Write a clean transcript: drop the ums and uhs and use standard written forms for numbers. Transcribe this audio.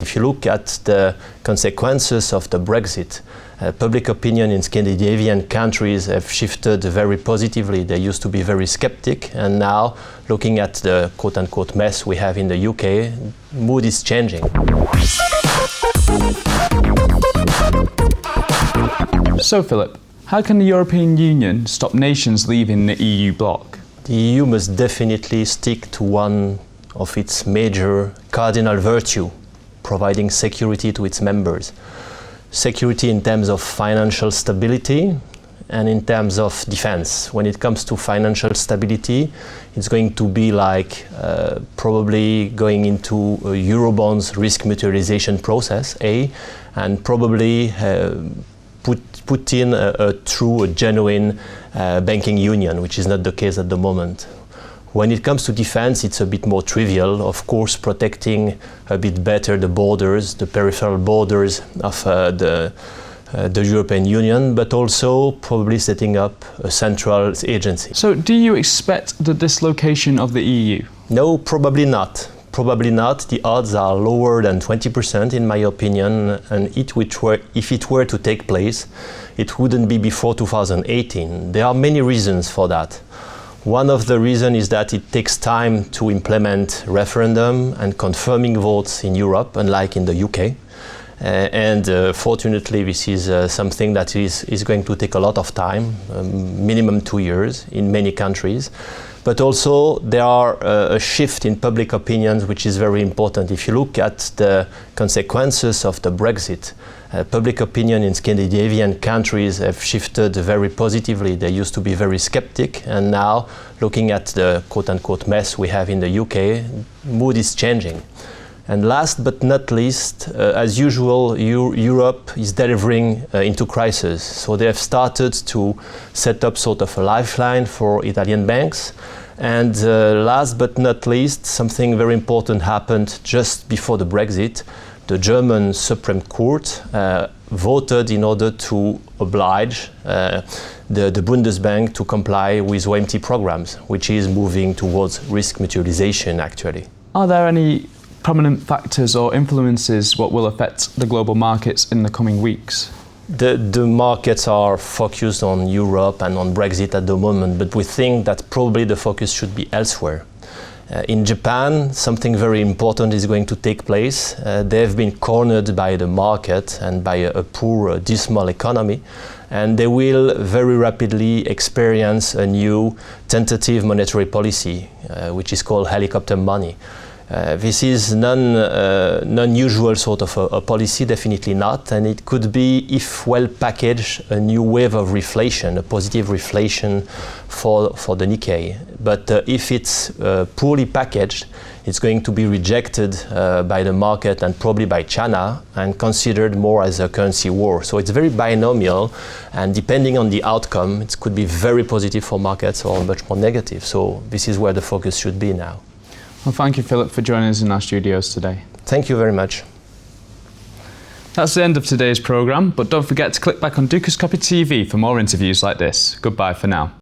If you look at the consequences of the Brexit, public opinion in Scandinavian countries have shifted very positively. They used to be very skeptic, and now, looking at the quote-unquote mess we have in the UK, mood is changing. So, Phillippe, how can the European Union stop nations leaving the EU bloc? The EU must definitely stick to one of its major cardinal virtues, providing security to its members. Security in terms of financial stability and in terms of defense. When it comes to financial stability, it's going to be like probably going into a Eurobonds risk mutualization process, and probably put in a true, genuine banking union, which is not the case at the moment. When it comes to defense, it's a bit more trivial, of course, protecting a bit better the borders, the peripheral borders of the European Union, but also probably setting up a central agency. So do you expect the dislocation of the EU? No, probably not. Probably not. The odds are lower than 20% in my opinion, and if it were to take place, it wouldn't be before 2018. There are many reasons for that. One of the reasons is that it takes time to implement referendum and confirming votes in Europe, unlike in the UK. Fortunately, this is something that is going to take a lot of time, minimum 2 years in many countries. But also there are a shift in public opinions which is very important. If you look at the consequences of the Brexit, public opinion in Scandinavian countries have shifted very positively. They used to be very skeptic, and now, looking at the quote-unquote mess we have in the UK, mood is changing. And last but not least, as usual, Europe is delivering into crisis. So they have started to set up sort of a lifeline for Italian banks. And last but not least, something very important happened just before the Brexit. The German Supreme Court voted in order to oblige the Bundesbank to comply with OMT programs, which is moving towards risk mutualization actually. Are there any prominent factors or influences what will affect the global markets in the coming weeks? The markets are focused on Europe and on Brexit at the moment, but we think that probably the focus should be elsewhere. In Japan, something very important is going to take place. They have been cornered by the market and by a poor, dismal economy, and they will very rapidly experience a new tentative monetary policy, which is called helicopter money. This is non-usual sort of a policy, definitely not, and it could be, if well packaged, a new wave of reflation, a positive reflation for the Nikkei. But if it's poorly packaged, it's going to be rejected by the market and probably by China and considered more as a currency war. So it's very binomial, and depending on the outcome, it could be very positive for markets or much more negative. So this is where the focus should be now. Well, thank you, Phillippe, for joining us in our studios today. Thank you very much. That's the end of today's programme, but don't forget to click back on Dukascopy TV for more interviews like this. Goodbye for now.